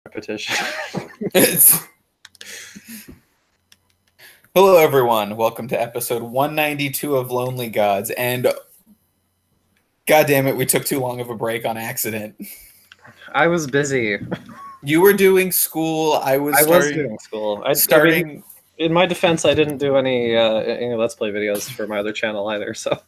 Repetition. Hello, everyone. Welcome to episode 192 of Lonely Gods. And God damn it, we took too long of a break on accident. I was busy. You were doing school. I was doing school. I mean, in my defense, I didn't do any Let's Play videos for my other channel either. So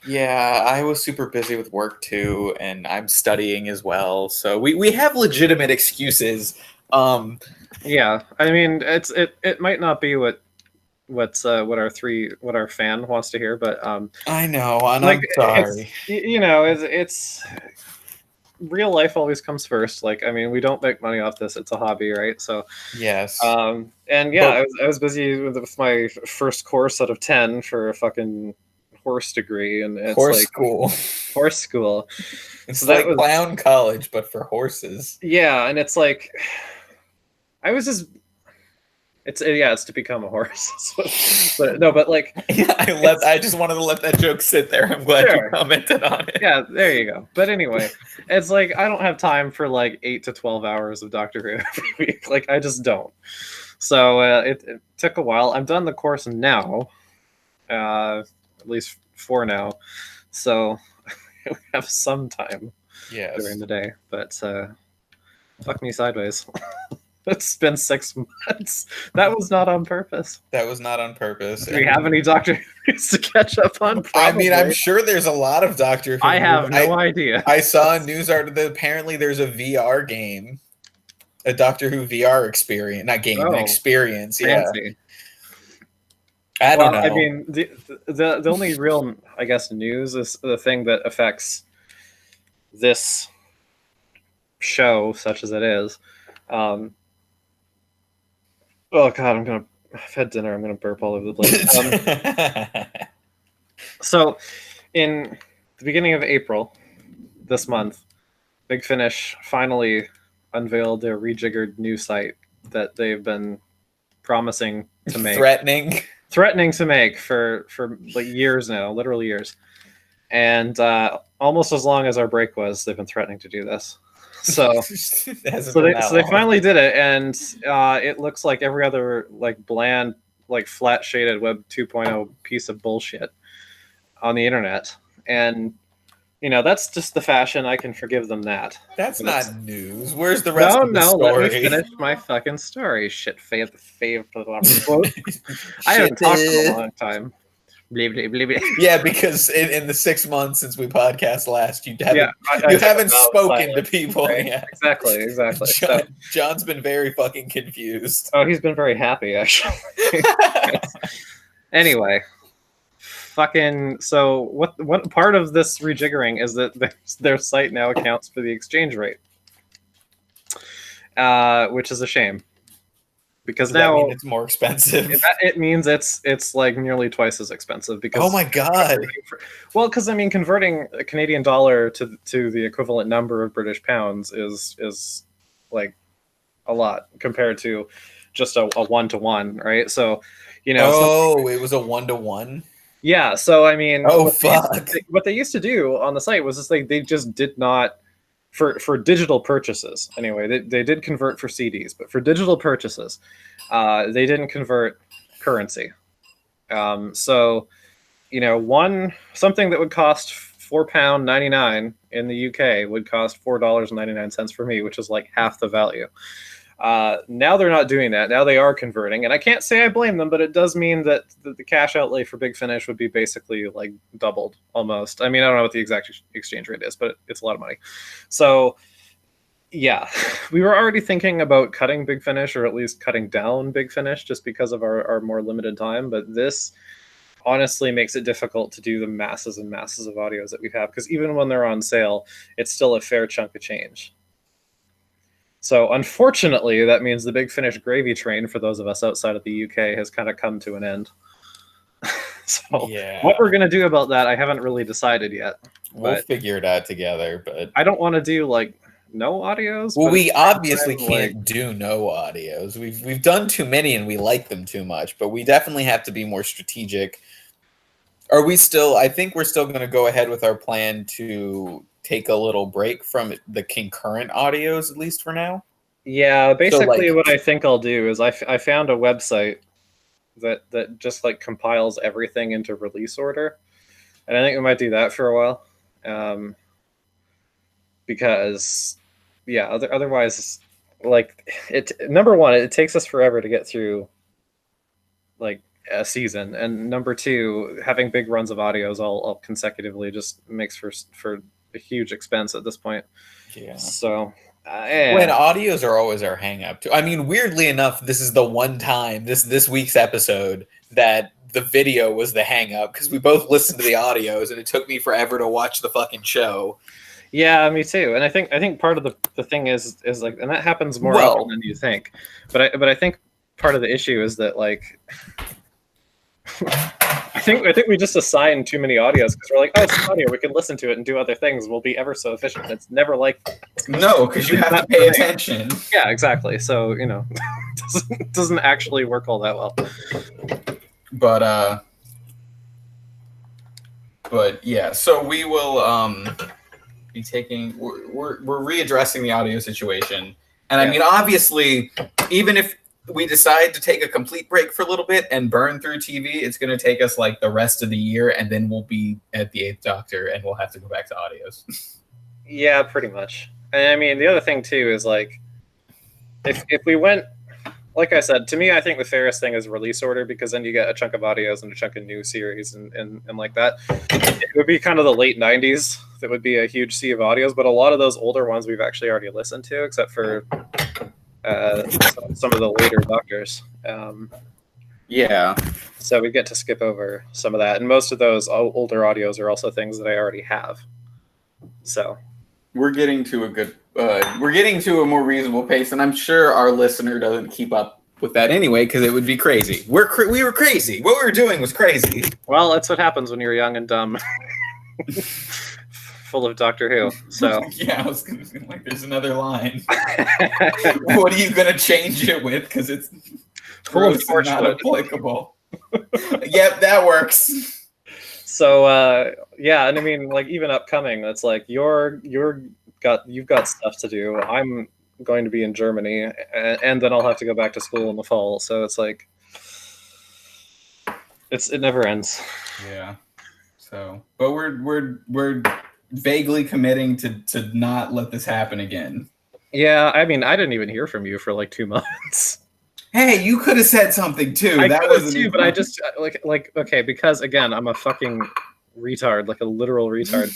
yeah, I was super busy with work too, and I'm studying as well. So we have legitimate excuses. Yeah, I mean, it might not be what our fan wants to hear, but I know, and like, I'm sorry. It's real life always comes first. Like, I mean, we don't make money off this; it's a hobby, right? So yes. And yeah, I was busy with my first course out of 10 for a fucking horse degree, and it's horse school. Horse school. It's so like clown college, but for horses. Yeah, and it's like I was just. It's to become a horse. but like, yeah, I just wanted to let that joke sit there. I'm glad you commented on it. Yeah, there you go. But anyway, it's like I don't have time for like 8 to 12 hours of Doctor Who every week. Like, I just don't. So it took a while. I'm done the course now, at least for now. So we have some time during the day. But fuck me sideways. It's been 6 months. That was not on purpose. That was not on purpose. Do we have any Doctor Who's to catch up on? Probably. I mean, I'm sure there's a lot of Doctor Who. I have no idea. I saw a news article that apparently there's a VR game. A Doctor Who VR experience. Not game, an experience. Fancy. Yeah. I don't know. I mean, the only real, I guess, news is the thing that affects this show, such as it is. Oh God, I've had dinner. I'm gonna burp all over the place. So, in the beginning of April, this month, Big Finish finally unveiled their rejiggered new site that they've been promising to make, threatening to make for like years now, literally years, and almost as long as our break was, they've been threatening to do this. So they finally did it, and it looks like every other like bland, like flat shaded Web 2.0 piece of bullshit on the internet. And that's just the fashion. I can forgive them that. That's not news. Where's the rest of the story? No, let me finish my fucking story. Shit, fave. I haven't talked in a long time. Yeah, because in the 6 months since we podcast last, you haven't spoken to people. Right? Yeah. Exactly. John's been very fucking confused. Oh, he's been very happy, actually. Anyway, so what part of this rejiggering is that their site now accounts for the exchange rate, which is a shame. Because now that mean it's more expensive. It means it's like nearly twice as expensive. Because oh my God! Well, because I mean, converting a Canadian dollar to the equivalent number of British pounds is like a lot compared to just a 1-to-1, right? So it was a 1-to-1. Yeah. So I mean, what they used to do on the site was just like they just did not. For digital purchases, anyway, they did convert for CDs, but for digital purchases, they didn't convert currency. So, something that would cost £4.99 in the UK would cost $4.99 for me, which is like half the value. Now they're not doing that. Now they are converting, and I can't say I blame them, but it does mean that the cash outlay for Big Finish would be basically like doubled almost. I mean, I don't know what the exact exchange rate is, but it's a lot of money. So yeah, we were already thinking about cutting Big Finish, or at least cutting down Big Finish, just because of our more limited time. But this honestly makes it difficult to do the masses and masses of audios that we have, because even when they're on sale, it's still a fair chunk of change. So unfortunately, that means the Big Finish gravy train for those of us outside of the UK has kind of come to an end. So what we're going to do about that, I haven't really decided yet. We'll figure it out together, but I don't want to do like no audios. Well, we obviously can't do no audios. We've done too many and we like them too much, but we definitely have to be more strategic. I think we're still going to go ahead with our plan to take a little break from the concurrent audios, at least for now. Yeah, So like, basically what I think I'll do is I found a website that just like compiles everything into release order, and I think we might do that for a while, because yeah, otherwise, like it number one, it takes us forever to get through like a season, and number two, having big runs of audios all consecutively just makes for a huge expense at this point. yeah. So When yeah. audios are always our hang up too. I mean, weirdly enough, this is the one time this week's episode that the video was the hang up, because we both listened to the audios and it took me forever to watch the fucking show. Yeah, me too. And I think part of the thing is like, and that happens more often Well, than you think. But I think part of the issue is that like I think we just assign too many audios because we're like, oh, it's an audio, we can listen to it and do other things. We'll be ever so efficient. It's never like that. no, because you have to pay attention. Yeah, exactly. So doesn't actually work all that well. But yeah, so we will be taking. We're readdressing the audio situation, and I mean, obviously, even if we decide to take a complete break for a little bit and burn through TV, it's going to take us like the rest of the year, and then we'll be at the Eighth Doctor, and we'll have to go back to audios. Yeah, pretty much. And I mean, the other thing too is like, if we went, like I said, to me, I think the fairest thing is release order, because then you get a chunk of audios and a chunk of new series and like that. It would be kind of the late 90s. That would be a huge sea of audios, but a lot of those older ones we've actually already listened to, except for some of the later Doctors. Yeah. So we get to skip over some of that. And most of those older audios are also things that I already have. So we're getting to a more reasonable pace, and I'm sure our listener doesn't keep up with that anyway, because it would be crazy. We were crazy. What we were doing was crazy. Well, that's what happens when you're young and dumb. Full of Doctor Who. So yeah, I was gonna say, like, there's another line. What are you gonna change it with? Because it's gross and not applicable. Yep, that works. So yeah, and I mean, like, even upcoming, that's like you've got stuff to do. I'm going to be in Germany, and then I'll have to go back to school in the fall. So it's like it never ends. Yeah. So, but we're vaguely committing to not let this happen again. Yeah, I mean, I didn't even hear from you for like 2 months. Hey, you could have said something too. That wasn't too, but I just like okay, because again, I'm a fucking retard, like a literal retard.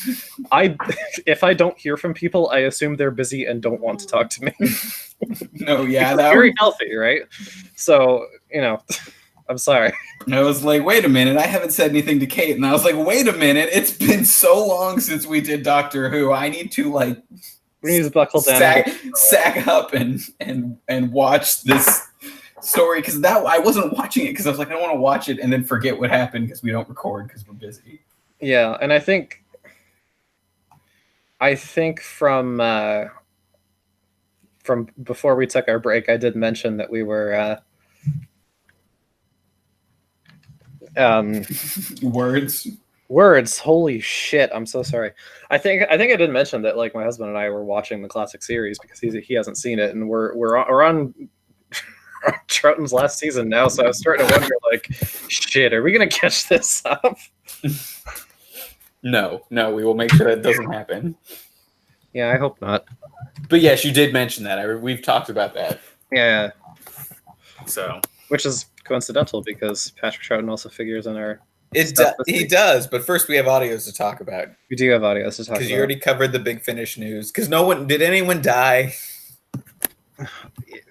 If I don't hear from people, I assume they're busy and don't want to talk to me. No, yeah, that's very healthy, right? So, I'm sorry. I was like, wait a minute, I haven't said anything to Kate, and I was like, wait a minute, it's been so long since we did Doctor Who. I need to we need to buckle down, sack up and watch this story, because I wasn't watching it because I was like, I don't want to watch it and then forget what happened because we don't record because we're busy. Yeah, and I think from before we took our break, I did mention that we were words. Holy shit! I'm so sorry. I think I did mention that, like, my husband and I were watching the classic series because he hasn't seen it, and we're on Troughton's last season now. So I was starting to wonder, like, shit, are we gonna catch this up? No, we will make sure that doesn't happen. Yeah, I hope not. But yes, you did mention that. We've talked about that. Yeah. So, which is coincidental because Patrick Troughton also figures in our. He does, but first we have audios to talk about. We do have audios to talk about. Because you already covered the Big Finish news. Because did anyone die?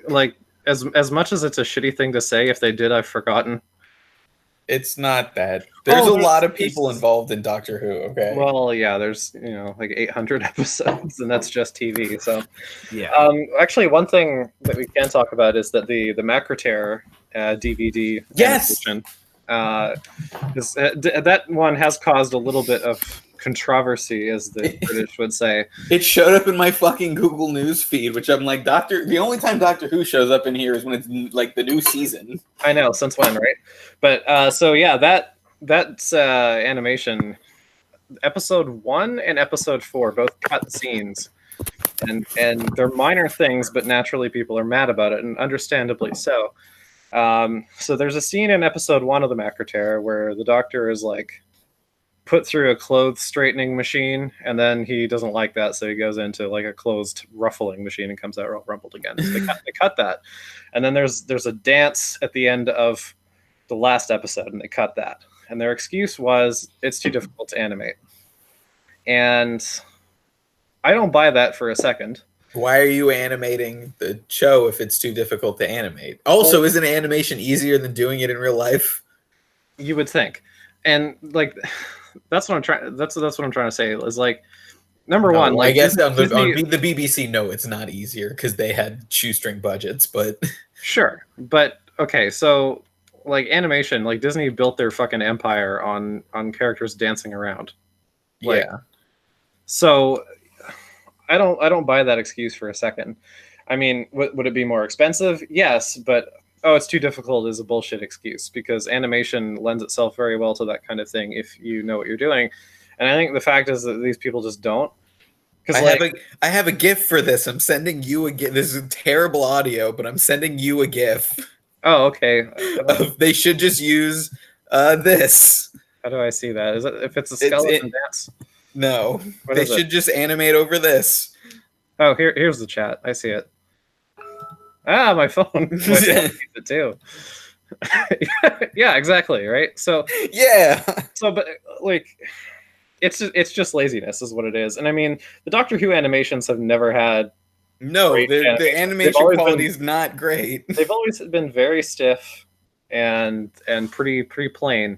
Like, as much as it's a shitty thing to say, if they did, I've forgotten. It's not bad. There's a lot of people involved in Doctor Who, okay? Well, yeah, there's, like 800 episodes, and that's just TV, so. Yeah. Actually, one thing that we can talk about is that the Macroterror DVD animation, that one has caused a little bit of controversy, as the British would say. It showed up in my fucking Google News feed, which I'm like, the only time Doctor Who shows up in here is when it's like the new season. I know, since when, right? But so yeah, that's animation. Episode 1 and episode 4 both cut scenes and they're minor things, but naturally people are mad about it, and understandably so. So there's a scene in episode 1 of the Macro Terror where the Doctor is like put through a clothes straightening machine, and then he doesn't like that, so he goes into like a closed ruffling machine and comes out all rumpled again. So they cut that, and then there's a dance at the end of the last episode, and they cut that. And their excuse was it's too difficult to animate, and I don't buy that for a second. Why are you animating the show if it's too difficult to animate? Also, Well, isn't animation easier than doing it in real life? You would think, and like that's what I'm trying. That's what I'm trying to say. Is like number No, one, like I guess on the Disney, BBC, no, it's not easier because they had shoestring budgets. But sure, but okay, so like animation, like Disney built their fucking empire on characters dancing around. Like, yeah, so I don't buy that excuse for a second. I mean, would it be more expensive? Yes, but oh, it's too difficult is a bullshit excuse, because animation lends itself very well to that kind of thing if you know what you're doing. And I think the fact is that these people just don't. Because I have a GIF for this. I'm sending you a GIF. This is terrible audio, but I'm sending you a GIF. oh, okay. They should just use this. How do I see that? Is it if it's a skeleton dance? No, What they is it? should just animate over this. Oh, here's the chat. I see it. Ah, my phone. My phone sees it too. Yeah, exactly. Right. So Yeah. but like, it's just laziness, is what it is. And I mean, the Doctor Who animations have never had. No, the animation quality is not great. They've always been very stiff and pretty plain.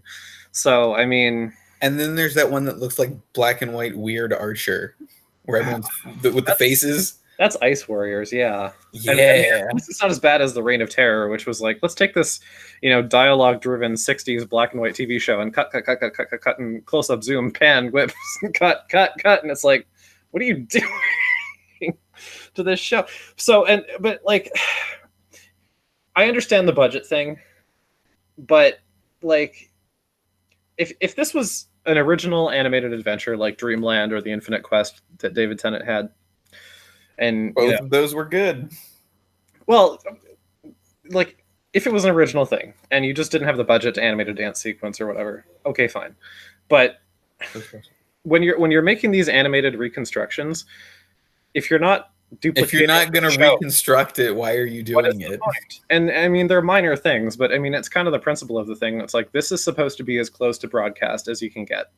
So I mean, and then there's that one that looks like black and white weird Archer, where everyone's with the faces. That's Ice Warriors, yeah. Yeah. And it's not as bad as the Reign of Terror, which was like, let's take this, dialogue-driven '60s black and white TV show and cut, and close-up zoom, pan, whip, cut, and it's like, what are you doing to this show? So, but like, I understand the budget thing, but like, if this was an original animated adventure like Dreamland or The Infinite Quest that David Tennant had, and both of those were good. Well, like, if it was an original thing and you just didn't have the budget to animate a dance sequence or whatever, okay, fine. But when you're making these animated reconstructions, if you're not duplicating, if you're not going to reconstruct it, why are you doing it? And I mean, they're minor things, but I mean, it's kind of the principle of the thing. It's like, this is supposed to be as close to broadcast as you can get,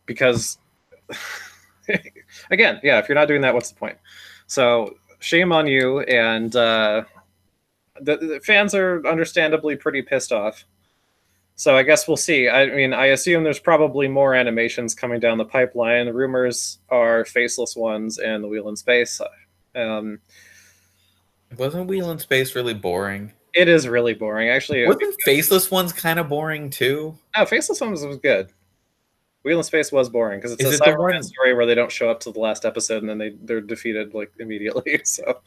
because again, yeah, if you're not doing that, what's the point? So shame on you. And the fans are understandably pretty pissed off. So I guess we'll see. I mean, I assume there's probably more animations coming down the pipeline. The rumors are Faceless Ones and The Wheel in Space. Wasn't Wheel in Space really boring? It is really boring, actually. Wasn't Faceless Ones kind of boring too? No, Faceless Ones was good. Wheel in Space was boring because it's a Cyberman story where they don't show up to the last episode and then they're defeated like immediately. So,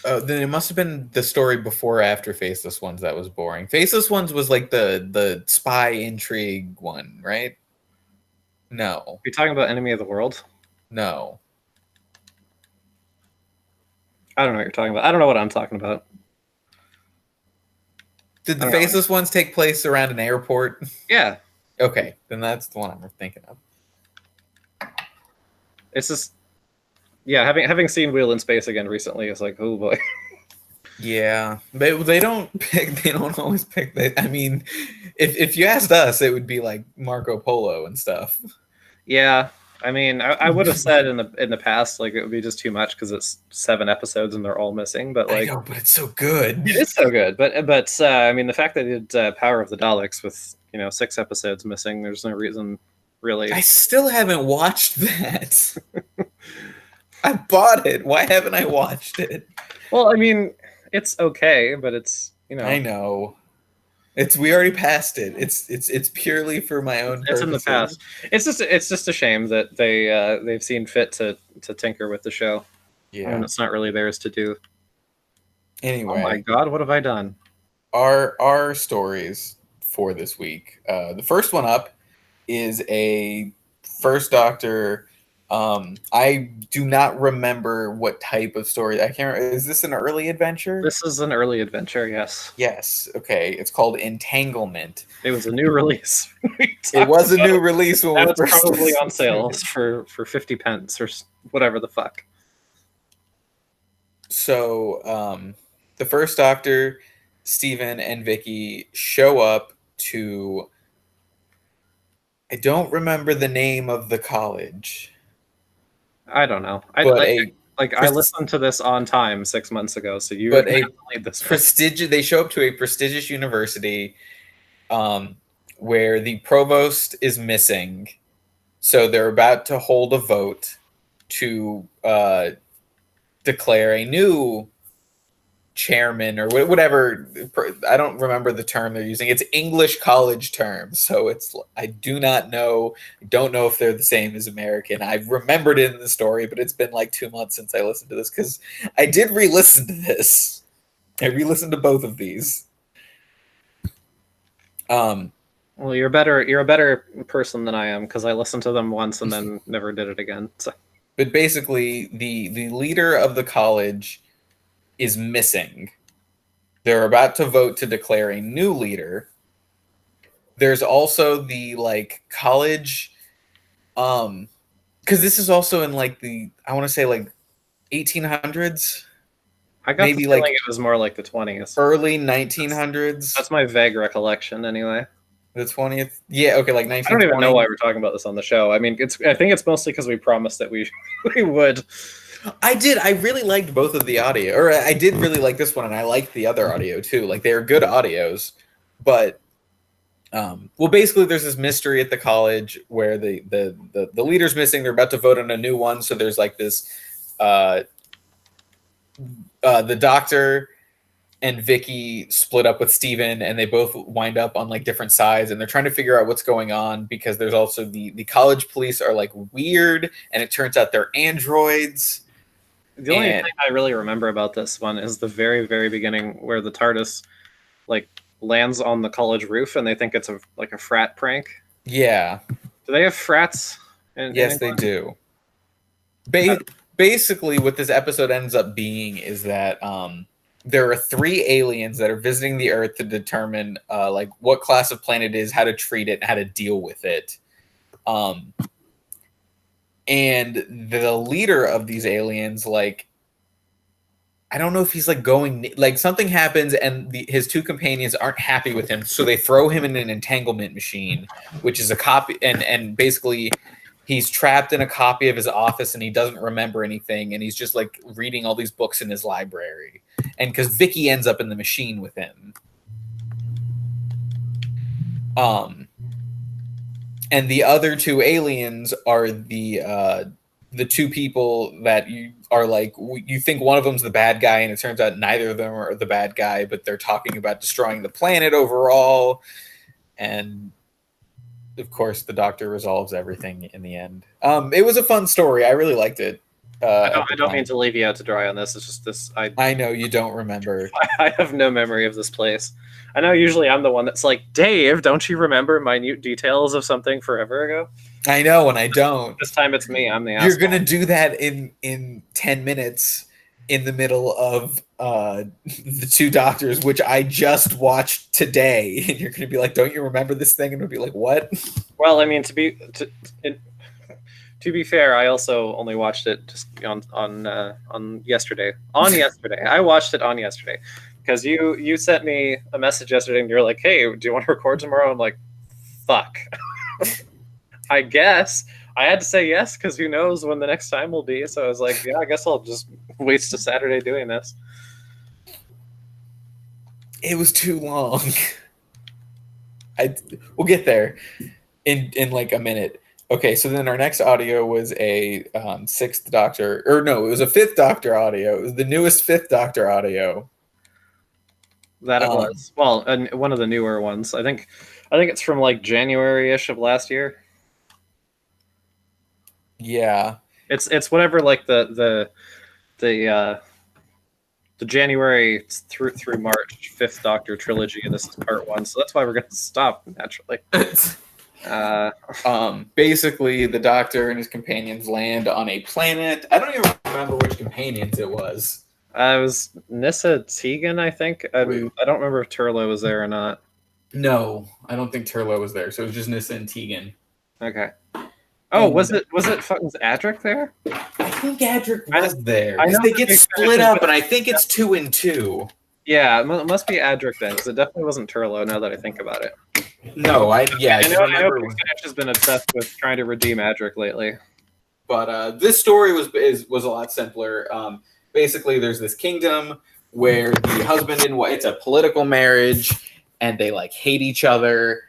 then it must have been the story before or after Faceless Ones that was boring. Faceless Ones was like the spy intrigue one, right? No. You're talking about Enemy of the World? No. I don't know what you're talking about. I don't know what I'm talking about. Did the Faceless Ones take place around an airport? Yeah. Okay, then that's the one I'm thinking of. It's just, yeah, having seen Wheel in Space again recently, it's like, oh boy. Yeah, they don't always pick that. I mean, if you asked us, it would be like Marco Polo and stuff. Yeah, I mean, I would have said in the past, like, it would be just too much because it's 7 episodes and they're all missing. But like, I know, but it's so good. It is so good. But I mean, the fact that they did Power of the Daleks with 6 episodes missing, there's no reason really. I still haven't watched that. I bought it. Why haven't I watched it? Well, I mean, it's okay, but it's I know. We already passed it. It's purely for my own purposes. It's in the past. It's just a shame that they've seen fit to tinker with the show. Yeah. And it's not really theirs to do. Anyway. Oh my god, what have I done? Our stories for this week. The first one up is a First Doctor I do not remember what type of story. I can't remember. Is this an early adventure? This is an early adventure, yes. Yes. Okay. It's called Entanglement. It was a new release. It was a new release when now we it's first probably on sale for 50 pence or whatever the fuck. So, the first Doctor, Stephen and Vicky show up to. I don't remember the name of the college. I don't know. I listened to this on time 6 months ago, so you but have a to lead this one. prestigious. They show up to a prestigious university, where the provost is missing. So they're about to hold a vote to declare a new chairman or whatever. I don't remember the term they're using. It's English college terms, so it's I do not know. I don't know if they're the same as American. I've remembered it in the story, but it's been like 2 months since I listened to this because I did re-listen to this. I re-listened to both of these. Well, you're a better person than I am because I listened to them once and then never did it again. So. But basically, the leader of the college is missing. They're about to vote to declare a new leader. There's also the college, because this is also in I want to say 1800s. I got maybe the feeling it was more like the 20s, early 1900s. That's my vague recollection, anyway. The 20th, yeah, okay, 1920. I don't even know why we're talking about this on the show. I mean, I think it's mostly because we promised that we would. I did. I really liked both of the audio, or I did really like this one, and I liked the other audio too. They were good audios, but well, basically, there's this mystery at the college where the leader's missing. They're about to vote on a new one, so there's this. The doctor and Vicky split up with Steven, and they both wind up on different sides, and they're trying to figure out what's going on because there's also the college police are weird, and it turns out they're androids. The only thing I really remember about this one is the very, very beginning where the TARDIS lands on the college roof and they think it's a frat prank. Yeah. Do they have frats? Yes, they do. Basically, what this episode ends up being is that there are 3 aliens that are visiting the Earth to determine what class of planet it is, how to treat it, and how to deal with it. And the leader of these aliens, I don't know if he's going, something happens and his 2 companions aren't happy with him, so they throw him in an entanglement machine, which is a copy, and basically he's trapped in a copy of his office and he doesn't remember anything, and he's just reading all these books in his library, and because Vicky ends up in the machine with him. And the other 2 aliens are the 2 people that you are you think one of them's the bad guy, and it turns out neither of them are the bad guy, but they're talking about destroying the planet overall. And of course, the Doctor resolves everything in the end. It was a fun story. I really liked it. I don't mean to leave you out to dry on this. It's just this. I know you don't remember. I have no memory of this place. I know usually I'm the one that's Dave, don't you remember minute details of something forever ago? I know, and I don't. This time it's me. I'm the asshole. You're going to do that in 10 minutes in the middle of the 2 Doctors, which I just watched today. And you're going to be don't you remember this thing? And it'll be what? Well, I mean, to be fair, I also only watched it just on yesterday. On yesterday. I watched it on yesterday. Because you sent me a message yesterday and you're like, hey, do you want to record tomorrow? I'm like, fuck. I guess. I had to say yes because who knows when the next time will be. So I was like, yeah, I guess I'll just waste a Saturday doing this. It was too long. We'll get there in a minute. Okay, so then our next audio was a 6th Doctor, or no, it was a 5th Doctor audio. It was the newest 5th Doctor audio. That it was. Well, one of the newer ones. I think it's from January-ish of last year. Yeah. It's whatever the January through March 5th Doctor trilogy, and this is part 1. So that's why we're gonna stop naturally. Basically, the Doctor and his companions land on a planet. I don't even remember which companions it was. It was Nissa Tegan, I think. I Wait. don't remember if Turlo was there or not. No, I don't think Turlo was there. So it was just Nissa and Tegan. Okay. Oh, And- was it fucking Adric there? I think Adric I- was there. I know Because they that get they split finished up, with- and I think it's 2 and 2. Yeah, it must be Adric then, because it definitely wasn't Turlo. Now that I think about it, No, I just I know remember. Big Finish has been obsessed with trying to redeem Adric lately. But this story was a lot simpler. Basically, there's this kingdom where the husband and wife, it's a political marriage, and they like hate each other.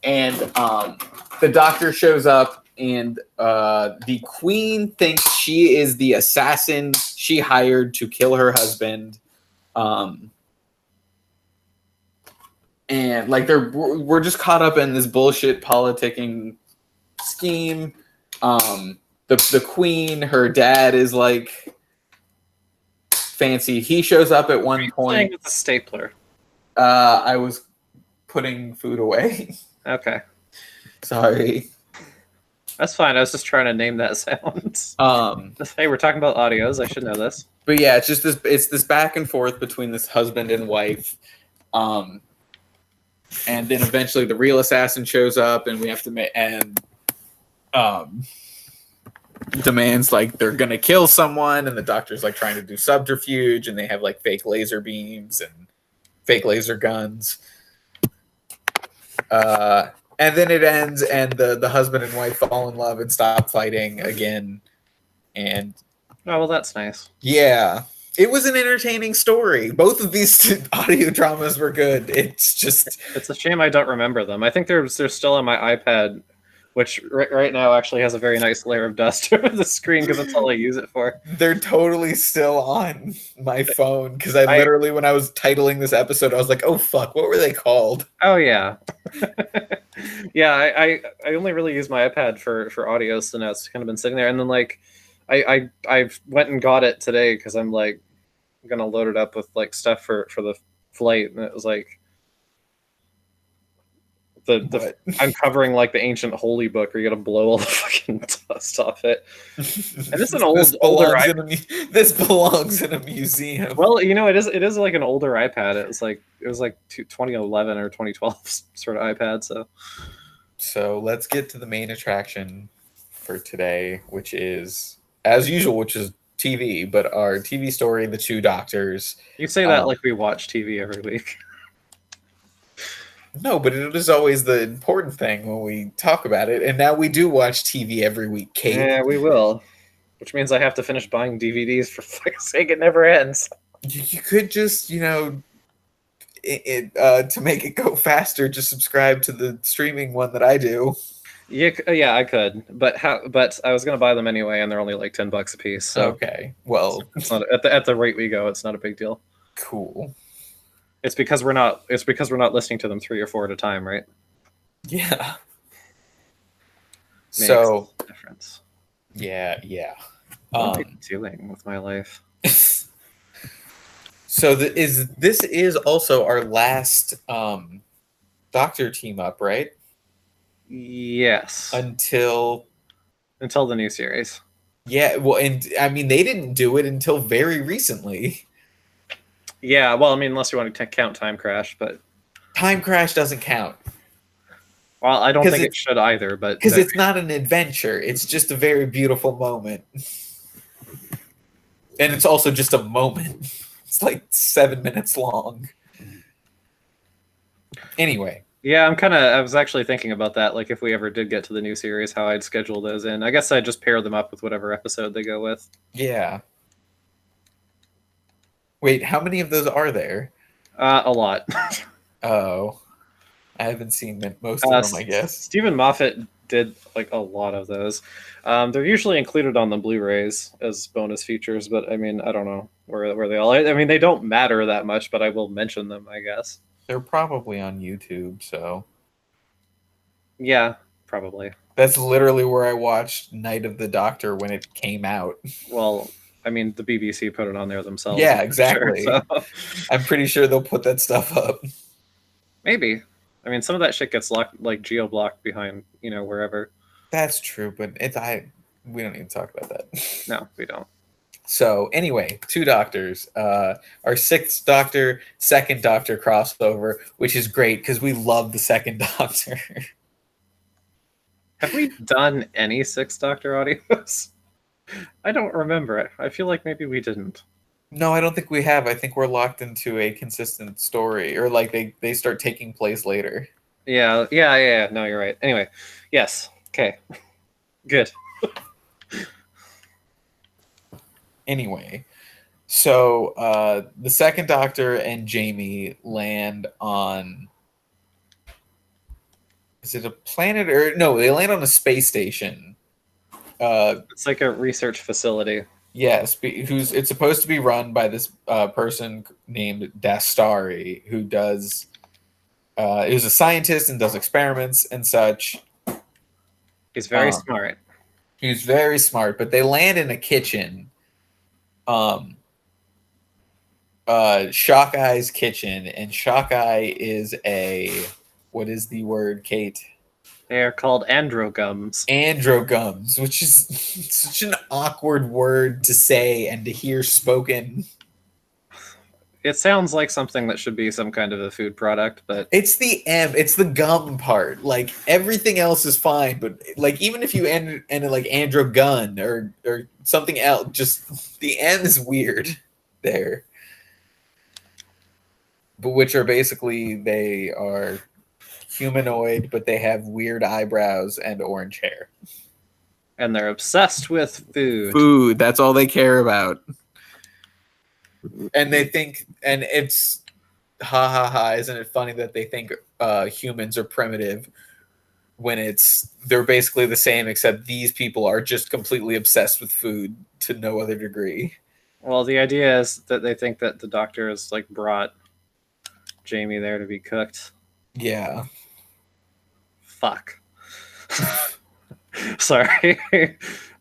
And the Doctor shows up, and the queen thinks she is the assassin she hired to kill her husband. And like we're just caught up in this bullshit politicking scheme. The queen, her dad is like fancy. He shows up at one Saying point. it's a stapler. I was putting food away. Okay, Sorry. that's fine. I was just trying to name that sound. Um, Hey, we're talking about audios. I should know this. but yeah, it's just this back and forth between this husband and wife. And then eventually the real assassin shows up, and we have to demands like they're gonna kill someone, and the Doctor's like trying to do subterfuge, and they have like fake laser beams and fake laser guns. And then it ends, and the husband and wife fall in love and stop fighting again. And Oh well, that's nice. yeah, it was an entertaining story. Both of these audio dramas were good. It's just It's a shame I don't remember them. I think they're still on my iPad, which right now actually has a very nice layer of dust over the screen because that's all I use it for. they're totally still on my phone because I literally, when I was titling this episode, I was like, "Oh fuck, what were they called?" Oh yeah, yeah. I only really use my iPad for audio, so now it's kind of been sitting there. And then like I went and got it today because I'm like gonna load it up with like stuff for the flight, and it was like the uncovering like the ancient holy book where you gotta blow all the fucking dust off it. And it's an older this belongs in a museum. Well, you know, it is like an older iPad. It was like 2011 or 2012 sort of iPad. So let's get to the main attraction for today, which is, as usual, which is TV, but our TV story, The Two Doctors. You say that like we watch TV every week. No, but it is always the important thing when we talk about it. And now we do watch TV every week, Kate. Yeah, we will. Which means I have to finish buying DVDs for fuck's sake. It never ends. You could just, to make it go faster, just subscribe to the streaming one that I do. Yeah, I could, but I was gonna buy them anyway, and they're only like $10 a piece. So Okay, well, it's not at the rate we go. It's not a big deal. Cool. It's because we're not listening to them 3 or 4 at a time, right? Yeah. Makes So a difference. yeah. What am I doing with my life? So this is also our last Doctor team up, right? Yes. Until the new series. Yeah, well, and I mean they didn't do it until very recently. Yeah, well, I mean, unless you want to count Time Crash, but Time Crash doesn't count. Well, I don't think it should either, but because it's not an adventure; it's just a very beautiful moment, and it's also just a moment. It's like 7 minutes long. Anyway. Yeah, I was actually thinking about that, like if we ever did get to the new series, how I'd schedule those in. I guess I'd just pair them up with whatever episode they go with. Yeah. Wait, how many of those are there? A lot. Oh. I haven't seen most of them, I guess. Stephen Moffat did like a lot of those. They're usually included on the Blu-rays as bonus features, but I mean, I don't know where they all. I mean, they don't matter that much, but I will mention them, I guess. They're probably on YouTube, so yeah, probably. That's literally where I watched Night of the Doctor when it came out. Well, I mean, the BBC put it on there themselves. Yeah, exactly. Sure, so. I'm pretty sure they'll put that stuff up. Maybe. I mean, some of that shit gets locked, like geo-blocked behind, wherever. That's true, but we don't need to talk about that. No, we don't. So anyway, two doctors. Our sixth doctor, second doctor crossover, which is great because we love the second doctor. Have we done any Sixth Doctor audios? I don't remember it. I feel like maybe we didn't. No, I don't think we have. I think we're locked into a consistent story, or like they start taking place later. Yeah. No, you're right. Anyway, yes. Okay. Good. Anyway, so the second doctor and Jamie land on. Is it a planet or no? They land on a space station. It's like a research facility. Yes, it's supposed to be run by this person named Dastari, who does is a scientist and does experiments and such. He's very smart. He's very smart, but they land in a kitchen. Shockeye's kitchen, and Shockeye is a what is the word, Kate? They are called androgums. Androgums, which is such an awkward word to say and to hear spoken. It sounds like something that should be some kind of a food product, but it's the gum part. Like everything else is fine, but like even if you end like androgun or something else, just the M is weird there. But which are basically they are humanoid, but they have weird eyebrows and orange hair. And they're obsessed with food. Food, that's all they care about. And they think, and it's isn't it funny that they think humans are primitive when they're basically the same, except these people are just completely obsessed with food to no other degree. Well, the idea is that they think that the doctor has like brought Jamie there to be cooked. Yeah. Fuck. Sorry.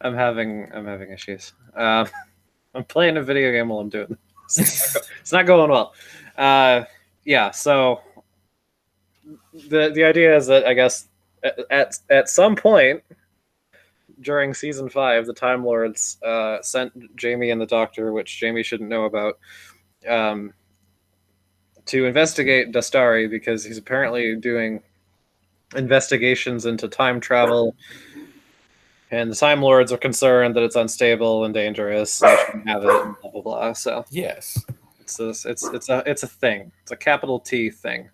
I'm having issues. I'm playing a video game while I'm doing this. It's not going well. Yeah, so the idea is that I guess at some point during season 5, the Time Lords sent Jamie and the Doctor, which Jamie shouldn't know about, to investigate Dastari because he's apparently doing investigations into time travel, and the Time Lords are concerned that it's unstable and dangerous, and they shouldn't have it, and blah blah blah. So yes, it's a thing. It's a capital T thing.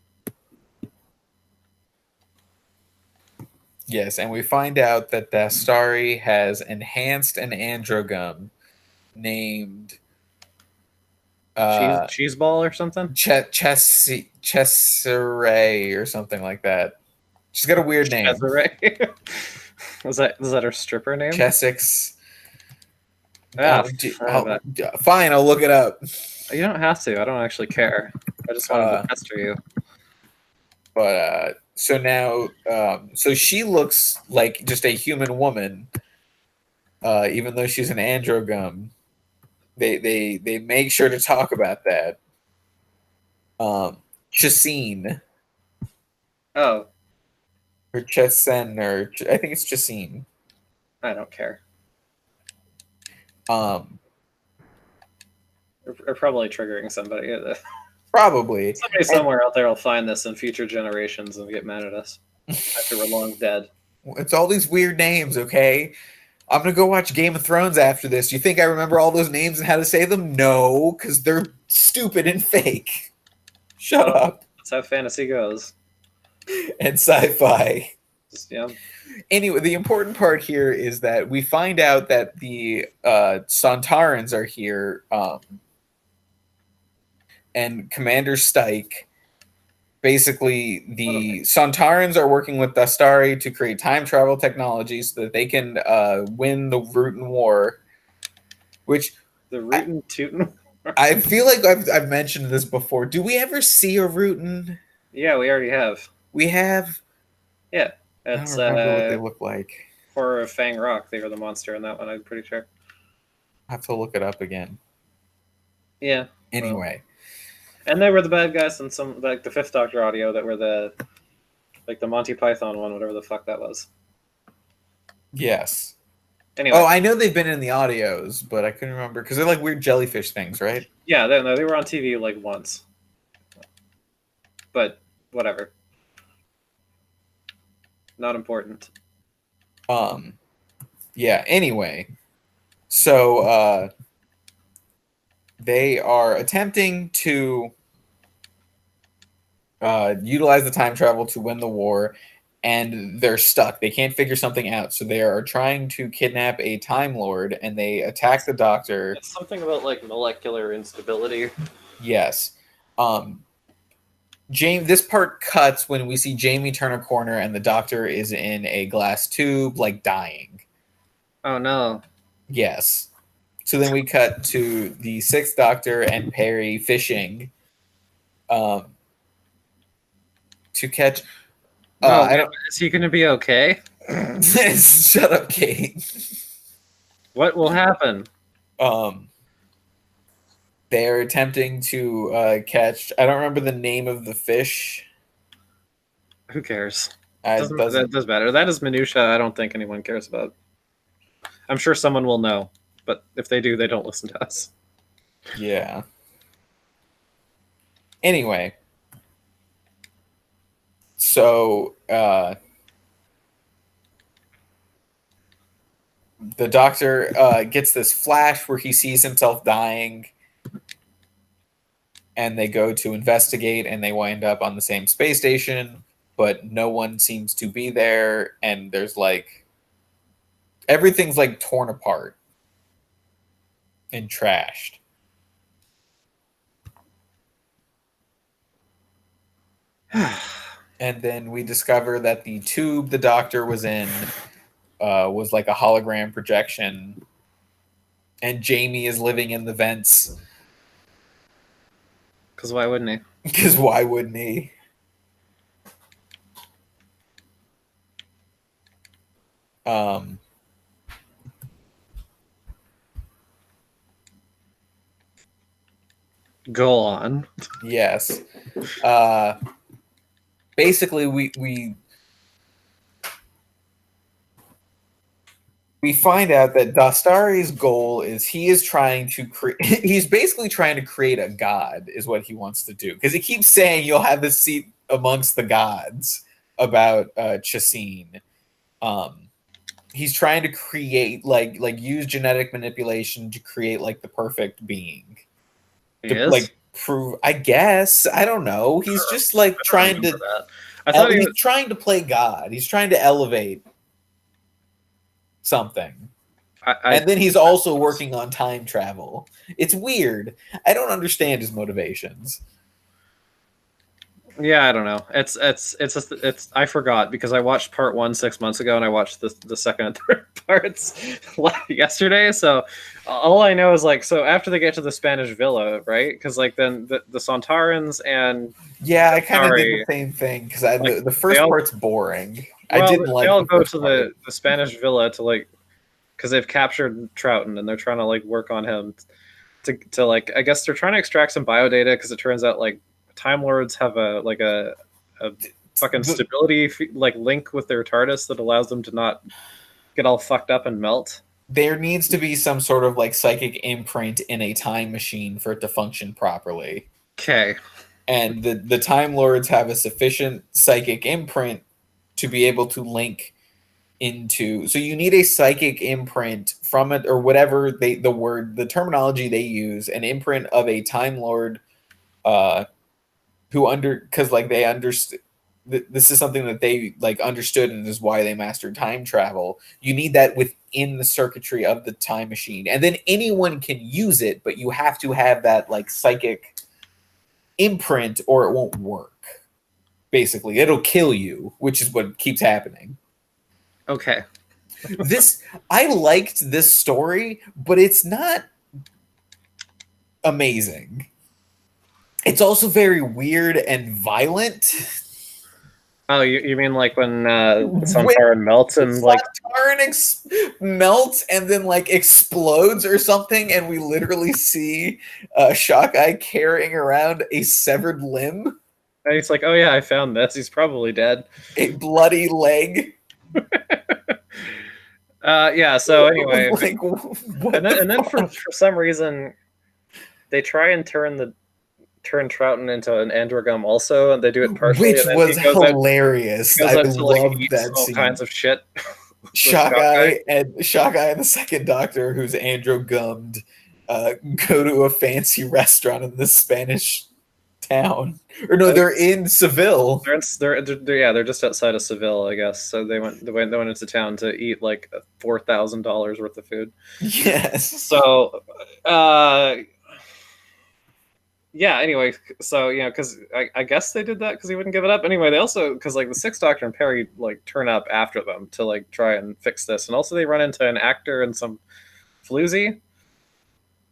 Yes, and we find out that Dastari has enhanced an androgum named cheese ball or something. Chessere or something like that. She's got a weird name. Was that her stripper name? Chessex. Fine, I'll look it up. You don't have to. I don't actually care. I just wanted to pester you. But so now, so she looks like just a human woman, even though she's an androgum. They make sure to talk about that. Chasine. Oh. Or Chesen, or I think it's Chasine. I don't care. We're probably triggering somebody. Probably. Somebody somewhere out there will find this in future generations and get mad at us after we're long dead. It's all these weird names, okay? I'm going to go watch Game of Thrones after this. You think I remember all those names and how to say them? No, because they're stupid and fake. Shut up. That's how fantasy goes. And sci-fi. Yeah. Anyway, the important part here is that we find out that the Sontarans are here, and Commander Stike. Basically, the Sontarans are working with Dastari to create time travel technology so that they can win the Rutan War. Which the Rutan Teuton. I feel like I've mentioned this before. Do we ever see a Rutan? Yeah, we already have. We have. Yeah, it's, I don't remember what they look like. Horror of Fang Rock. They were the monster in that one. I'm pretty sure. I have to look it up again. Yeah. Anyway. And they were the bad guys in some, like the Fifth Doctor audio, that were the like the Monty Python one, whatever the fuck that was. Yes. Anyway. Oh, I know they've been in the audios, but I couldn't remember because they're like weird jellyfish things, right? Yeah, they were on TV like once. But whatever. Not important. Yeah, anyway. So they are attempting to utilize the time travel to win the war, and they're stuck. They can't figure something out. So they are trying to kidnap a Time Lord, and they attack the Doctor. It's something about like molecular instability. Yes. This part cuts when we see Jamie turn a corner and the Doctor is in a glass tube, like dying. Oh no. Yes. So then we cut to the Sixth Doctor and Perry fishing to catch. Is he going to be okay? Shut up, Kate. What will happen? They're attempting to catch. I don't remember the name of the fish. Who cares? That does matter. That is minutia. I don't think anyone cares about. I'm sure someone will know, but if they do, they don't listen to us. Yeah. Anyway, so the Doctor gets this flash where he sees himself dying, and they go to investigate, and they wind up on the same space station, but no one seems to be there, and there's like everything's like torn apart and trashed. And then we discover that the tube the Doctor was in was like a hologram projection, and Jamie is living in the vents. Because why wouldn't he? Because why wouldn't he? Go on. Yes. Basically, we find out that Dastari's goal is he's basically trying to create a god, is what he wants to do. Because he keeps saying you'll have a seat amongst the gods about Chasine. He's trying to create like use genetic manipulation to create like the perfect being. Like prove, I guess, I don't know. He's just like trying to. He's trying to play God. He's trying to elevate something. And then he's also working on time travel. It's weird. I don't understand his motivations. Yeah, I don't know. It's I forgot because I watched part 1 6 months ago and I watched the second and third parts yesterday. So all I know is like, so after they get to the Spanish villa, right? Because like then the Sontarans and I kind of did the same thing because the first part's boring. Well, I didn't like. They all go to the Spanish villa to like, because they've captured Troughton and they're trying to like work on him to like, I guess they're trying to extract some biodata because it turns out like Time Lords have a fucking stability like link with their TARDIS that allows them to not get all fucked up and melt. There needs to be some sort of like psychic imprint in a time machine for it to function properly. Okay. And the Time Lords have a sufficient psychic imprint to be able to link into. So you need a psychic imprint from it, or whatever the terminology they use, an imprint of a Time Lord because like they understood. This is something that they like understood, and is why they mastered time travel. You need that within the circuitry of the time machine, and then anyone can use it, but you have to have that like psychic imprint, or it won't work. Basically, it'll kill you, which is what keeps happening. Okay. I liked this story, but it's not amazing. It's also very weird and violent. Oh, you mean like when Sontaran melts and like melts and then like explodes or something, and we literally see Shockeye carrying around a severed limb. And he's like, "Oh yeah, I found this. He's probably dead." A bloody leg. Yeah. So anyway, Like, what and then the fuck? for some reason they try and turn Troughton into an androgum also, and they do it partially, and Which then was he hilarious. goes I out to like loved eats that all scene. kinds of shit with Shockeye and the second Doctor, who's Andrew Gummed, go to a fancy restaurant in this Spanish town. Or no, they're in Seville. They're just outside of Seville, I guess. So they went into town to eat like $4,000 worth of food. Yes. So, yeah. Anyway, so because I guess they did that because he wouldn't give it up. Anyway, they also because like the Sixth Doctor and Perry like turn up after them to like try and fix this, and also they run into an actor and some floozy.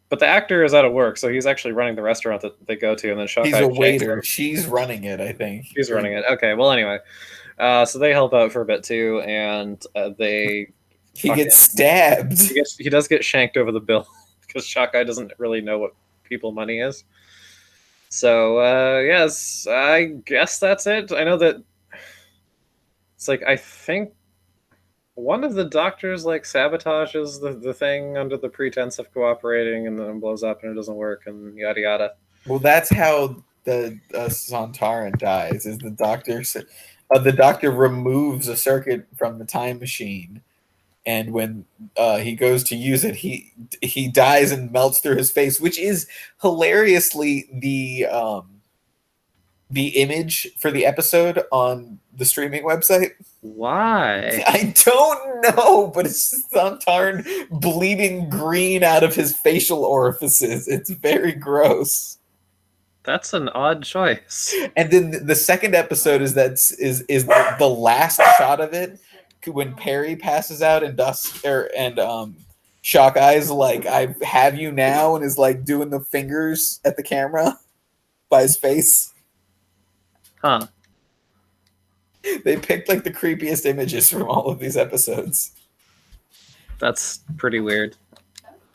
But the actor is out of work, so he's actually running the restaurant that they go to, and then He's Shockeye a shanks waiter. him. She's running it, I think. She's running it. Okay, well, anyway, so they help out for a bit too, and they He gets stabbed. he does get shanked over the bill because Shockeye doesn't really know what people money is. So yes, I guess that's it. I know that it's like I think one of the doctors like sabotages the thing under the pretense of cooperating, and then blows up and it doesn't work, and yada yada. Well, that's how the Sontaran dies. Is the doctor removes a circuit from the time machine, and when he goes to use it, he dies and melts through his face, which is hilariously the image for the episode on the streaming website. Why? I don't know, but it's Sontaran bleeding green out of his facial orifices. It's very gross. That's an odd choice. And then the second episode is the last shot of it when Perry passes out and Shockeye's like, "I have you now," and is like doing the fingers at the camera by his face. Huh. They picked like the creepiest images from all of these episodes. That's pretty weird.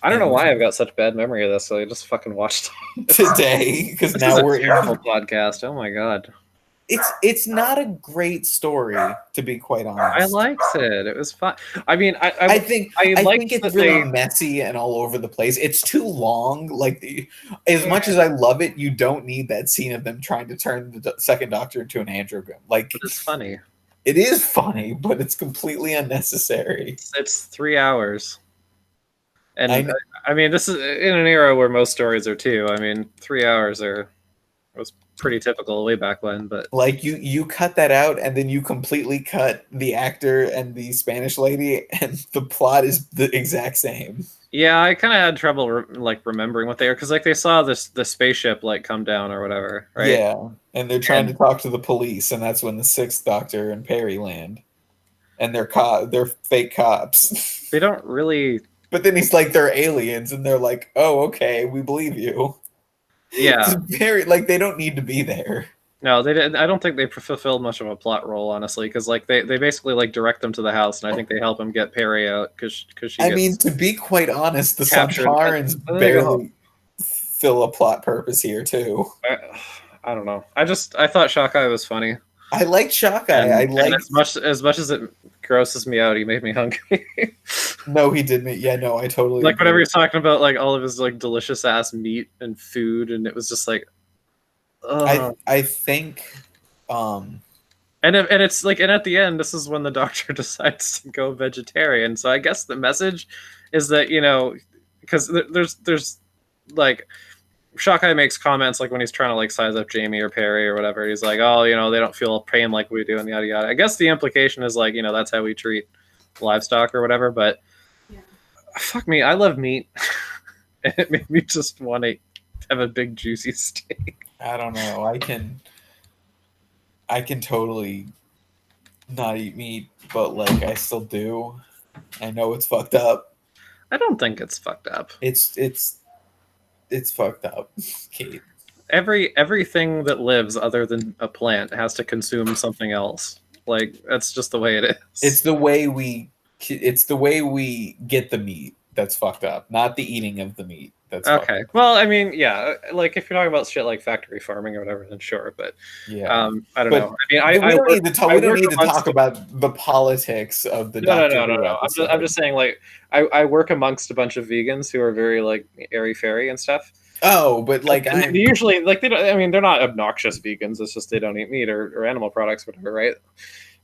I don't know why I've got such bad memory of this, so I just fucking watched today because this now is a we're terrible podcast. Oh my god. It's not a great story, to be quite honest. I liked it. It was fun. I mean, I think it's really they... messy and all over the place. It's too long. Like, as much as I love it, you don't need that scene of them trying to turn the second Doctor into an androgam. Like, it's funny. It is funny, but it's completely unnecessary. It's 3 hours. And I mean, this is in an era where most stories are 2. I mean, 3 hours was pretty typical way back when, but like you cut that out and then you completely cut the actor and the Spanish lady, and the plot is the exact same. Yeah, I kind of had trouble remembering what they are, because like they saw the spaceship like come down or whatever, right? Yeah, and they're trying to talk to the police, and that's when the Sixth Doctor and Perry land, and they're fake cops. They don't really. But then he's like, they're aliens, and they're like, oh, okay, we believe you. Yeah, it's very like they don't need to be there. No, they didn't. I don't think they fulfilled much of a plot role, honestly, because like they basically like direct them to the house, and I think they help him get Perry out because she. I mean, to be quite honest, the Sontarans barely fill a plot purpose here too. I don't know. I thought Shockeye was funny. I liked Shockeye. And as much as it grosses me out, he made me hungry. No, he didn't. Yeah, no, I totally like agree. Whenever he's talking about like all of his like delicious ass meat and food, and it was just like, I think, and it's like, and at the end, this is when the Doctor decides to go vegetarian. So I guess the message is that, you know, because there's like. Shockeye makes comments like when he's trying to like size up Jamie or Perry or whatever. He's like, oh, you know, they don't feel pain like we do, and yada yada. I guess the implication is like, you know, that's how we treat livestock or whatever. But yeah. Fuck me, I love meat. And it made me just want to have a big juicy steak. I don't know. I can totally not eat meat, but like I still do. I know it's fucked up. I don't think it's fucked up. It's fucked up, Kate. Everything that lives other than a plant has to consume something else. Like, that's just the way it is. It's the way we get the meat. that's fucked up, not the eating of the meat. That's fucked Okay. up. Well, I mean, yeah, like if you're talking about shit like factory farming or whatever, then sure. But Yeah, I don't but know. I mean, we don't need to talk. I We don't work need to amongst talk about the politics of the Doctor Who no. episode. I'm just saying, like, I work amongst a bunch of vegans who are very like airy fairy and stuff. Oh, but like And I'm they usually like they don't. I mean, they're not obnoxious vegans. It's just they don't eat meat or animal products, whatever, right?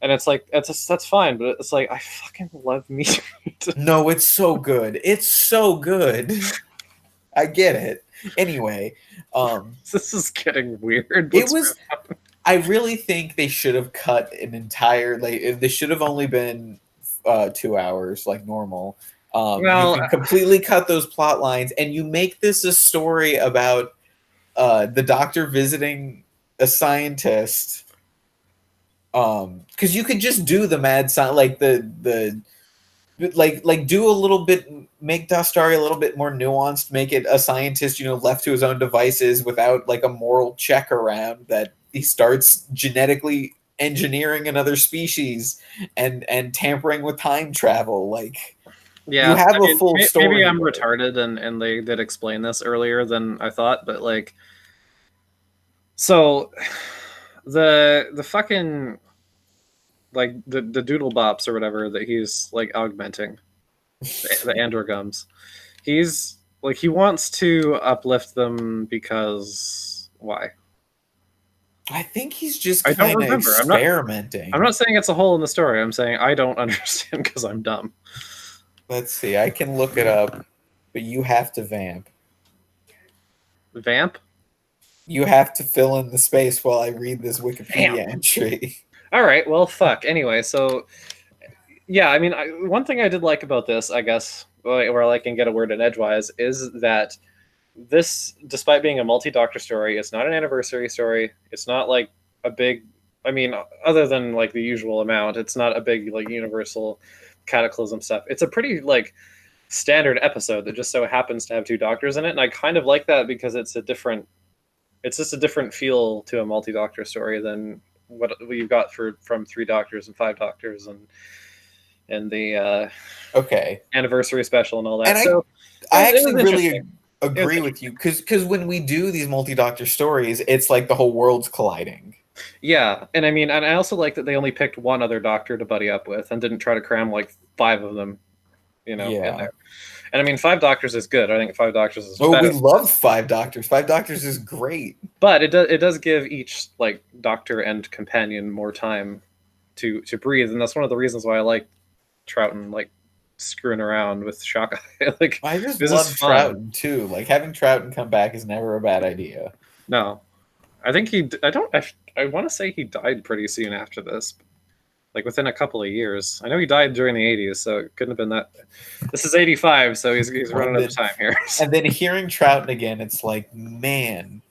And it's like that's fine, but it's like I fucking love meat. no, it's so good. It's so good. I get it. Anyway, This is getting weird. it was. I really think they should have cut an entire. Like they should have only been 2 hours, like normal. You Well, can completely cut those plot lines, and you make this a story about the Doctor visiting a scientist. Because you could just do the mad science, like the like do a little bit, make Dastari a little bit more nuanced, make it a scientist, left to his own devices without like a moral check around that he starts genetically engineering another species and tampering with time travel. Like you yeah, have I a mean, full story. maybe I'm there. retarded, and they did explain this earlier than I thought, but like, so the fucking like the doodle bops or whatever that he's like augmenting the andor gums. He's like he wants to uplift them because why? I think he's just I don't kind of remember. experimenting. I'm not saying it's a hole in the story. I'm saying I don't understand because I'm dumb. Let's see. I can look it up, but you have to vamp. Vamp? You have to fill in the space while I read this Wikipedia Vamp. entry. All right. Well, fuck. Anyway, so yeah, I mean, one thing I did like about this, I guess, where I can get a word in edgewise, is that this, despite being a multi-doctor story, it's not an anniversary story. It's not like a big, I mean, other than like the usual amount, it's not a big like universal cataclysm stuff. It's a pretty like standard episode that just so happens to have two doctors in it, and I kind of like that because it's just a different feel to a multi-doctor story than what you've got from three doctors and five doctors and the Okay. anniversary special and all that. And so I it was actually really interesting. agree with you because when we do these multi-doctor stories, it's like the whole world's colliding. Yeah, and I mean, and I also like that they only picked one other doctor to buddy up with and didn't try to cram like five of them, in Yeah. there. And I mean, five doctors is good. I think five doctors is Oh, better. we love Five Doctors. Five Doctors is great. But it does give each like doctor and companion more time to breathe, and that's one of the reasons why I like Troughton like screwing around with Shock Eye. Like I just this love is fun. Troughton too. Like having Troughton come back is never a bad idea. No, I think he. I don't. I want to say he died pretty soon after this, like within a couple of years. I know he died during the '80s, so it couldn't have been that. This is '85, so he's running out of time here. And then hearing Troughton again, it's like, man,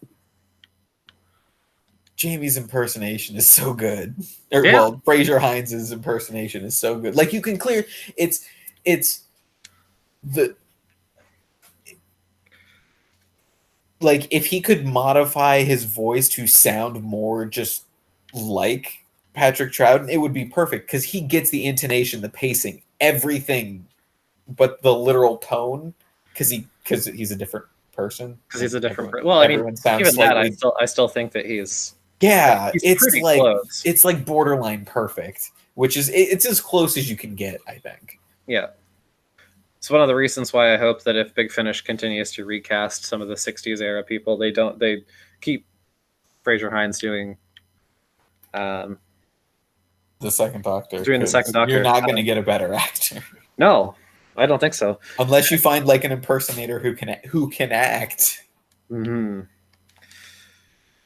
Jamie's impersonation is so good. Or, Yeah. well, Fraser Hines' impersonation is so good. Like you can clear it's the like if he could modify his voice to sound more just like Patrick Troughton, it would be perfect because he gets the intonation, the pacing, everything, but the literal tone because he's a different person. Because he's a different. Well, I mean, Everyone sounds even that, slightly- I still think that he's. yeah, He's it's pretty like close. it's like borderline perfect, which is it's as close as you can get, I think. Yeah. It's one of the reasons why I hope that if Big Finish continues to recast some of the '60s era people, they keep Fraser Hines doing. The second Doctor. Doing the second Doctor. You're not going to get a better actor No, I don't think so. unless you find like an impersonator who can act. Mm-hmm.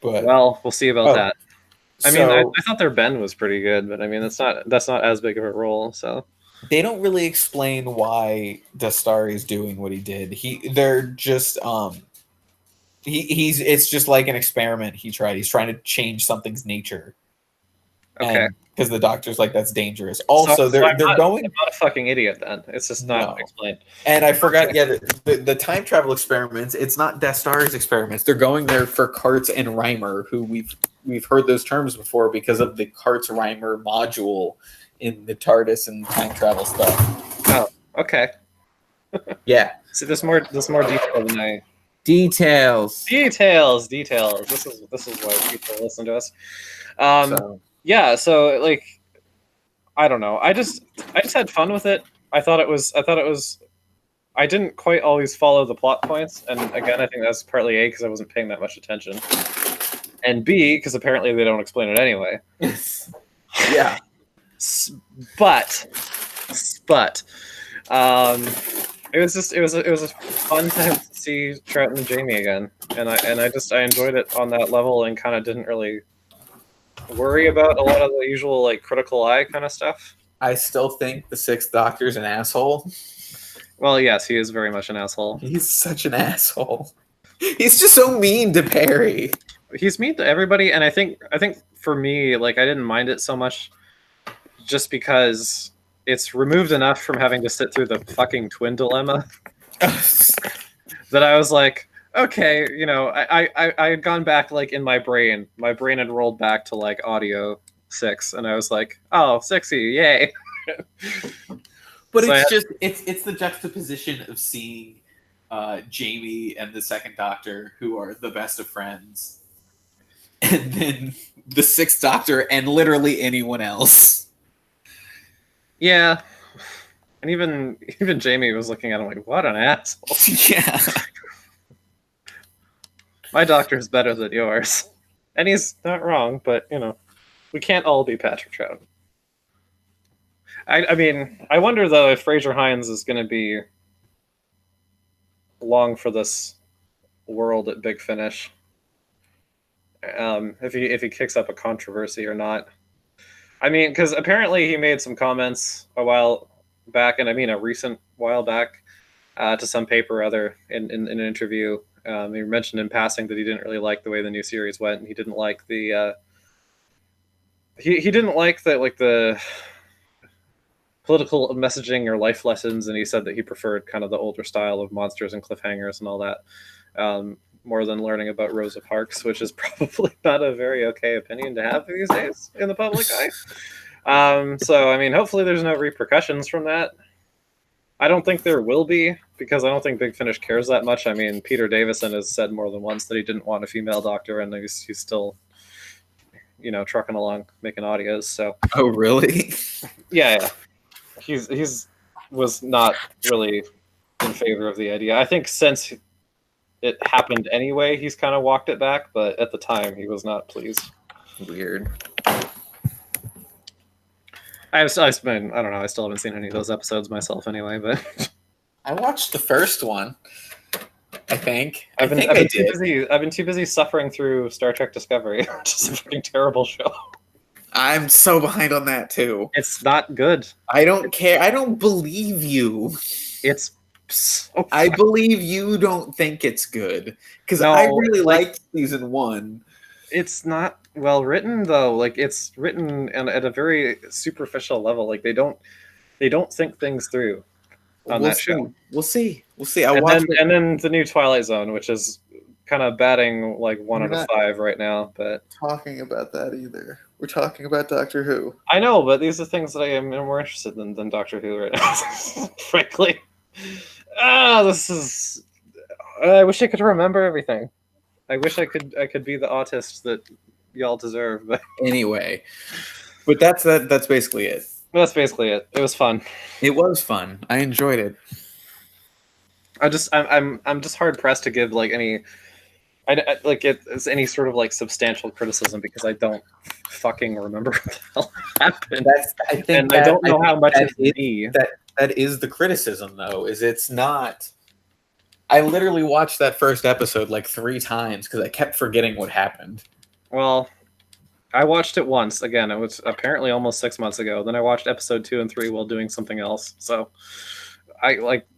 But Well, we'll see about that. I mean, so I thought their Ben was pretty good, but I mean, that's not as big of a role. So they don't really explain why Dastari is doing what he did. They're just he's it's just like an experiment he tried. He's trying to change something's nature. okay, because the Doctor's like that's dangerous. Also, so I'm they're going. I'm not a fucking idiot then. It's just not No. explained. And I forgot, yeah, the time travel experiments. It's not Death Star's experiments. They're going there for Karts and Reimer, who we've heard those terms before because of the Karts Reimer module in the TARDIS and time travel stuff. Oh, okay. Yeah. See, there's more detail than I. Details. Details. This is why people listen to us. So Yeah. So like, I don't know. I just had fun with it. I thought it was. I didn't quite always follow the plot points, and again, I think that's partly A because I wasn't paying that much attention, and B because apparently they don't explain it anyway. yeah. But it was a fun time to see Trout and Jamie again, and I enjoyed it on that level and kind of didn't really worry about a lot of the usual like critical eye kind of stuff. I still think the Sixth Doctor's an asshole. Well, yes, he is very much an asshole. He's such an asshole. He's just so mean to Perry. He's mean to everybody, and I think for me, like I didn't mind it so much, just because it's removed enough from having to sit through the fucking twin dilemma that I was like, okay, you know, I had gone back like in my brain had rolled back to like audio 6, and I was like, oh, 6y, yay. But So it's the juxtaposition of seeing Jamie and the Second Doctor, who are the best of friends, and then the Sixth Doctor and literally anyone else. Yeah. And even Jamie was looking at him like, what an asshole. Yeah. My doctor is better than yours. And he's not wrong, but, you know, we can't all be Patrick Trout. I mean, I wonder, though, if Fraser Hines is going to be long for this world at Big Finish. If he kicks up a controversy or not. I mean, because apparently he made some comments a while back, and I mean a recent while back, to some paper or other in an interview. He mentioned in passing that he didn't really like the way the new series went, and he didn't like the he didn't like the political messaging or life lessons, and he said that he preferred kind of the older style of monsters and cliffhangers and all that, more than learning about Rosa Parks, which is probably not a very okay opinion to have these days in the public eye. So, I mean, hopefully there's no repercussions from that. I don't think there will be, because I don't think Big Finish cares that much. I mean, Peter Davison has said more than once that he didn't want a female doctor, and he's still, you know, trucking along making audios. So, oh, really? Yeah. He's was not really in favor of the idea. I think since it happened anyway, he's kind of walked it back, but at the time he was not pleased. Weird. I still haven't seen any of those episodes myself anyway, but I watched the first one. I think. I've been too busy suffering through Star Trek Discovery, which is a freaking terrible show. I'm so behind on that too. It's not good. I don't care. I don't believe you. It's so I believe you don't think it's good, because No, I really like- liked season 1. It's not well written though. Like it's written at a very superficial level. Like they don't think things through on that show. We'll see. And then the new Twilight Zone, which is kind of batting like 1 We're out of not 5 right now. But talking about that either. We're talking about Doctor Who. I know, but these are things that I am more interested in than Doctor Who right now. Frankly, this is. I wish I could remember everything. I wish I could be the autist that y'all deserve. But Anyway, but that's basically it. that's basically it. It was fun. It was fun. I enjoyed it. I'm just hard pressed to give like any. It's any sort of like substantial criticism because I don't fucking remember what the hell happened. I don't know how much it's me. That is the criticism, though. Is it's not. I literally watched that first episode like 3 times because I kept forgetting what happened. Well, I watched it once. Again, it was apparently almost 6 months ago. Then I watched episode 2 and 3 while doing something else. So, I like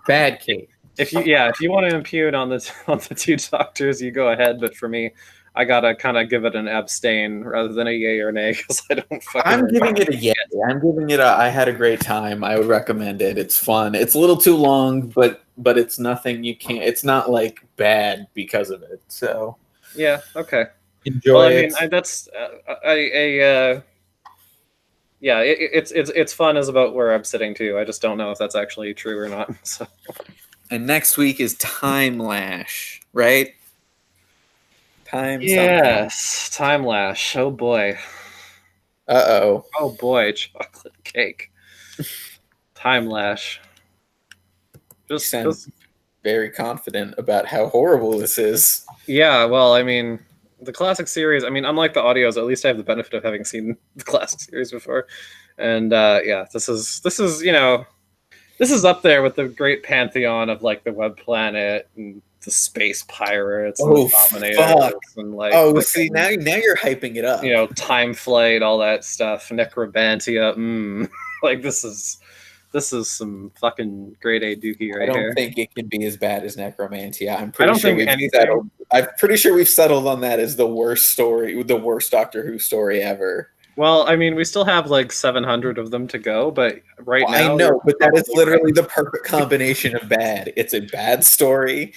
bad Kate. If you want to impugn on the 2 doctors, you go ahead. But for me, I gotta kind of give it an abstain rather than a yay or nay because I don't fucking. I'm giving it a yay. I'm giving it I had a great time. I would recommend it. It's fun. It's a little too long, but it's nothing you can't. It's not like bad because of it. So yeah, okay. Enjoy it. I mean, that's yeah, it's fun is about where I'm sitting too. I just don't know if that's actually true or not. So And next week is Time Lash, right? Time something. yes, Time Lash. Oh boy. Uh-oh. Oh boy, chocolate cake. Time Lash. You Just sound just very confident about how horrible this is. yeah, well, I mean, the classic series, I mean, unlike the audios, at least I have the benefit of having seen the classic series before. And yeah, this is, this is up there with the great pantheon of like the Web Planet and the Space Pirates and the Oh fuck. Dominators and like Oh, see freaking, now you're hyping it up. Time Flight, all that stuff, Necrobantia. Like this is some fucking grade A dookie I right don't here. think it can be as bad as Necromantia. I'm I pretty don't sure think we've anything. settled. I'm pretty sure we've settled on that as the worst story, the worst Doctor Who story ever. Well, I mean, we still have like 700 of them to go, but right Well, I now, know, but that is probably literally the perfect combination of bad. It's a bad story.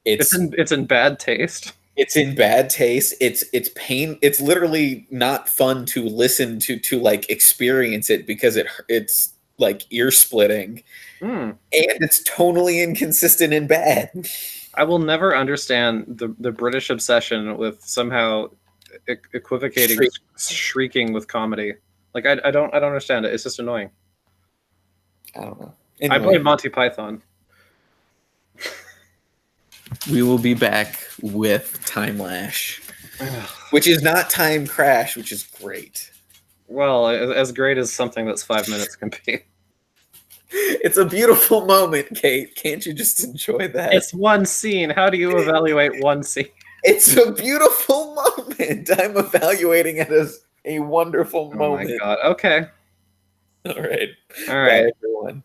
it's in bad taste. It's in bad taste. It's pain. It's literally not fun to listen to like experience it because it's like ear splitting, Hmm. and it's tonally inconsistent and bad. I will never understand the British obsession with somehow equivocating Shriek. shrieking with comedy. Like I don't understand it. It's just annoying. I don't know. I Anyway, blame Monty Python. we will be back with Time Lash, which is not Time Crash, which is great. Well, as great as something that's 5 minutes can be. It's a beautiful moment, Kate. Can't you just enjoy that? It's one scene. How do you evaluate one scene? It's a beautiful moment. I'm evaluating it as a wonderful Oh moment. my god. Okay. All right. All right. Bye, everyone.